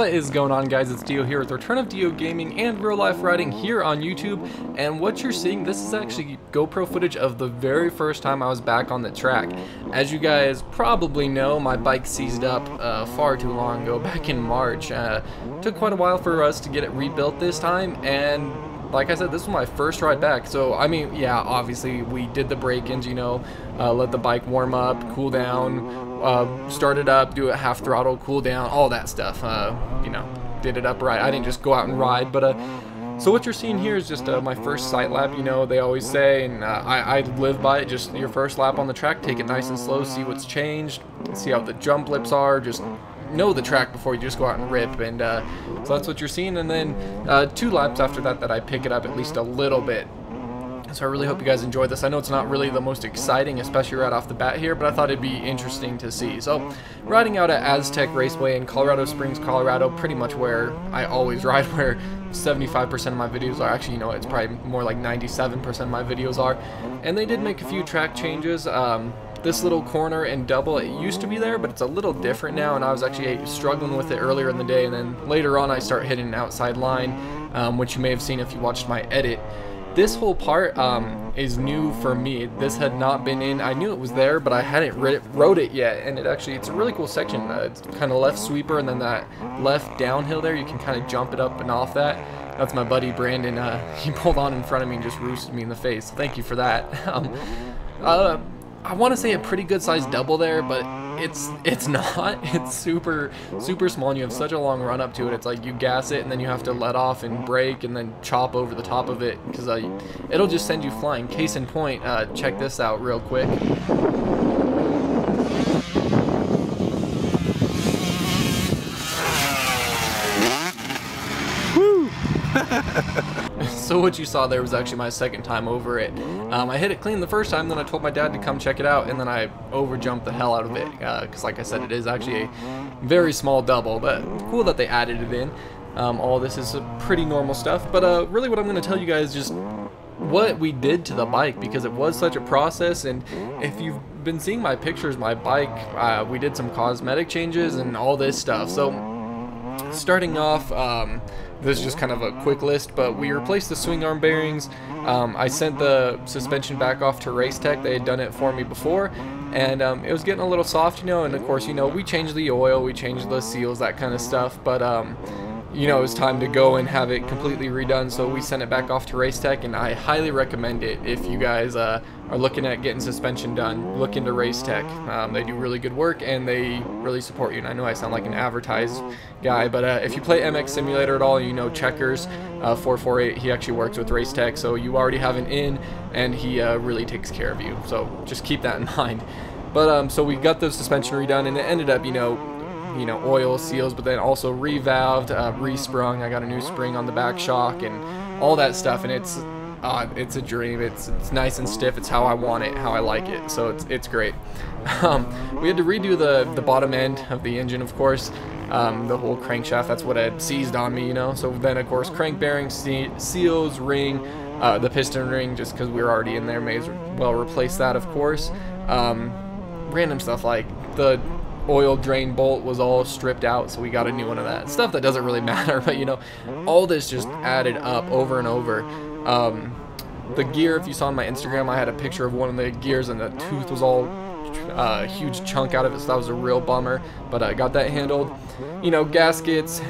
What is going on, guys? It's DeeO here with Return of DeeO Gaming and Real Life Riding here on YouTube. And what you're seeing, this is actually GoPro footage of the very first time I was back on the track. As you guys probably know, my bike seized up far too long ago, back in March. Took quite a while for us to get it rebuilt this time, and like I said, this was my first ride back. So I mean, yeah, obviously we did the break-ins, you know, let the bike warm up, cool down, start it up, do it half throttle, cool down, all that stuff. You know, did it up right. I didn't just go out and ride, but so what you're seeing here is just my first sight lap. You know, they always say, and I live by it, just your first lap on the track, take it nice and slow, see what's changed, see how the jump lips are, just know the track before you just go out and rip. And so that's what you're seeing. And then 2 laps after that I pick it up at least a little bit. So I really hope you guys enjoyed this. I know it's not really the most exciting, especially right off the bat here, but I thought it'd be interesting to see. So riding out at Aztec Raceway in Colorado Springs, Colorado, pretty much where I always ride, where 75% of my videos are. Actually, you know, it's probably more like 97% of my videos are. And they did make a few track changes. This little corner and double, it used to be there, but it's a little different now, and I was actually struggling with it earlier in the day, and then later on I start hitting an outside line, which you may have seen if you watched my edit. This whole part is new for me. This had not been in. I knew it was there, but I hadn't rode it yet, and it's a really cool section. It's kind of left sweeper, and then that left downhill there, you can kind of jump it up and off that. That's my buddy Brandon. He pulled on in front of me and just roosted me in the face. So thank you for that. I want to say a pretty good sized double there, but it's not. It's super small, and you have such a long run up to it. It's like you gas it and then you have to let off and brake and then chop over the top of it, because it'll just send you flying. Case in point, check this out real quick. So what you saw there was actually my second time over it. I hit it clean the first time, then I told my dad to come check it out, and then I overjumped the hell out of it, because like I said, it is actually a very small double, but cool that they added it in. All this is pretty normal stuff, but really what I'm going to tell you guys is just what we did to the bike, because it was such a process. And if you've been seeing my pictures, my bike, we did some cosmetic changes and all this stuff. So starting off, this is just kind of a quick list, but we replaced the swing arm bearings. I sent the suspension back off to Racetech. They had done it for me before, and it was getting a little soft, you know, and of course, you know, we changed the oil, we changed the seals, that kind of stuff, but you know, it was time to go and have it completely redone, so we sent it back off to Racetech, and I highly recommend it. If you guys are looking at getting suspension done, look into Racetech. They do really good work, and they really support you. And I know I sound like an advertised guy, but if you play MX Simulator at all, you know Checkers 448, he actually works with Racetech, so you already have an in, and he really takes care of you, so just keep that in mind. But so we got the suspension redone, and it ended up, you know, oil, seals, but then also revalved, resprung. I got a new spring on the back shock and all that stuff, and it's a dream. It's nice and stiff. It's how I want it, how I like it, so it's great. We had to redo the bottom end of the engine, of course, the whole crankshaft. That's what had seized on me, you know. So then, of course, crank bearings, seals, ring, the piston ring, just because we were already in there, may as well replace that, of course. Random stuff like the oil drain bolt was all stripped out, so we got a new one of that. Stuff that doesn't really matter, but you know, all this just added up over and over. The gear, if you saw on my Instagram, I had a picture of one of the gears, and the tooth was all a huge chunk out of it, so that was a real bummer, but I got that handled. You know, gaskets,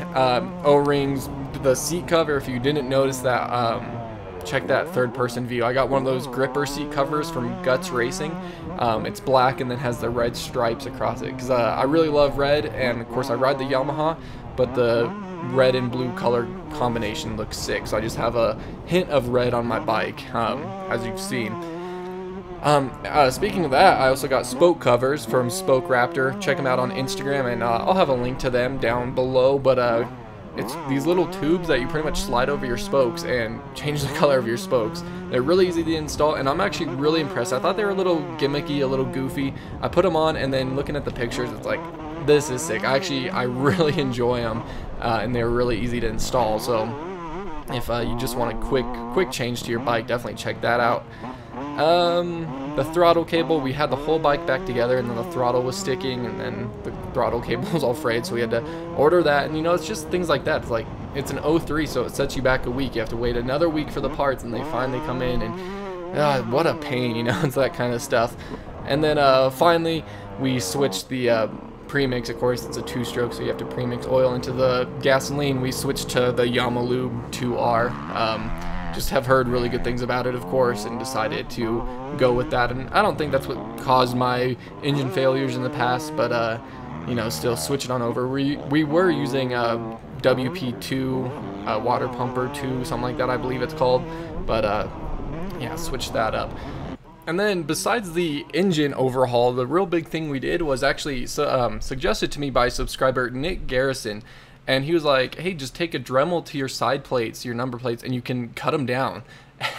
O-rings, the seat cover, if you didn't notice that, check that third-person view. I got one of those gripper seat covers from Guts Racing. It's black and then has the red stripes across it, because I really love red, and of course I ride the Yamaha, but the red and blue color combination looks sick, so I just have a hint of red on my bike, as you've seen. Speaking of that, I also got spoke covers from Spoke Raptor. Check them out on Instagram, and I'll have a link to them down below, but it's these little tubes that you pretty much slide over your spokes and change the color of your spokes. They're really easy to install, and I'm actually really impressed. I thought they were a little gimmicky, a little goofy. I put them on, and then looking at the pictures, it's like, this is sick. I really enjoy them, and they're really easy to install. So if you just want a quick change to your bike, definitely check that out. The throttle cable, we had the whole bike back together, and then the throttle was sticking, and then the throttle cable was all frayed, so we had to order that. And you know, it's just things like that. It's like, it's an 03, so it sets you back a week. You have to wait another week for the parts, and they finally come in, and what a pain, you know. It's that kind of stuff. And then finally we switched the premix. Of course, it's a 2-stroke, so you have to premix oil into the gasoline. We switched to the Yamalube 2R. Just have heard really good things about it, of course, and decided to go with that. And I don't think that's what caused my engine failures in the past, but you know, still switch it on over. We were using WP2 water pumper 2, something like that, I believe it's called, but yeah, switch that up. And then besides the engine overhaul, the real big thing we did was actually suggested to me by subscriber Nick Garrison. And he was like, hey, just take a Dremel to your side plates, your number plates, and you can cut them down.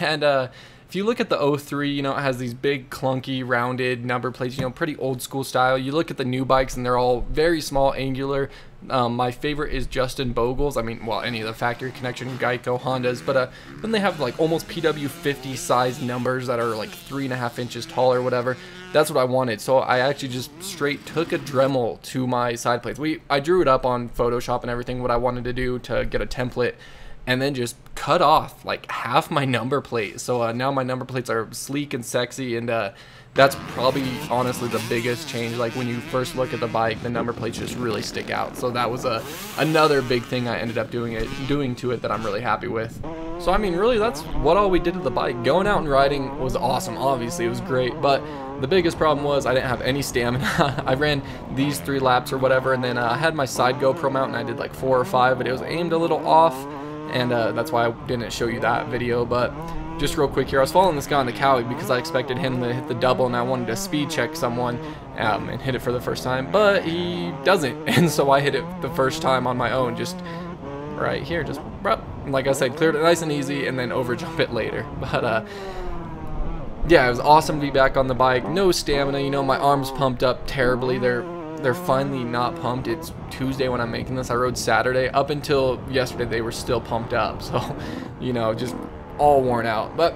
And if you look at the 03, you know, it has these big, clunky, rounded number plates, you know, pretty old school style. You look at the new bikes, and they're all very small, angular. My favorite is Justin Bogle's. I mean, well, any of the factory connection, Geico, Hondas, but then they have like almost PW50 size numbers that are like 3.5 inches tall or whatever. That's what I wanted, so I actually just straight took a Dremel to my side plates. I drew it up on Photoshop and everything, what I wanted to do to get a template, and then just cut off like half my number plate. So now my number plates are sleek and sexy, and that's probably honestly the biggest change. Like when you first look at the bike, the number plates just really stick out. So that was another big thing I ended up doing to it that I'm really happy with. So I mean, really, that's what all we did to the bike. Going out and riding was awesome. Obviously, it was great, but the biggest problem was I didn't have any stamina. I ran these 3 laps or whatever, and then I had my side GoPro mount, and I did like 4 or 5, but it was aimed a little off, and that's why I didn't show you that video. But just real quick here, I was following this guy on the Cowie because I expected him to hit the double, and I wanted to speed check someone and hit it for the first time, but he doesn't. And so I hit it the first time on my own, just right here, just like I said, cleared it nice and easy, and then overjump it later. But yeah, it was awesome to be back on the bike. No stamina, you know, my arms pumped up terribly. They're finally not pumped. It's Tuesday when I'm making this. I rode Saturday. Up until yesterday, they were still pumped up. So, you know, just all worn out. But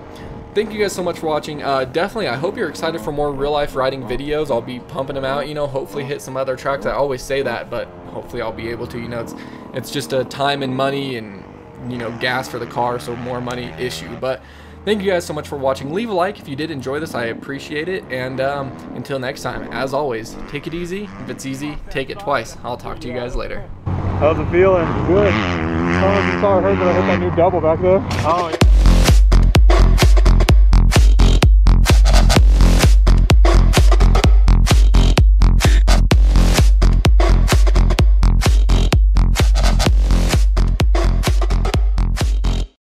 thank you guys so much for watching. Definitely, I hope you're excited for more real-life riding videos. I'll be pumping them out, you know, hopefully hit some other tracks. I always say that, but hopefully I'll be able to. You know, it's just a time and money and, you know, gas for the car, so more money issue. But thank you guys so much for watching. Leave a like if you did enjoy this. I appreciate it. And until next time, as always, take it easy. If it's easy, take it twice. I'll talk to you guys later. How's it feeling? Good. I don't know if you saw or heard that I hit that new double back there. Oh, yeah.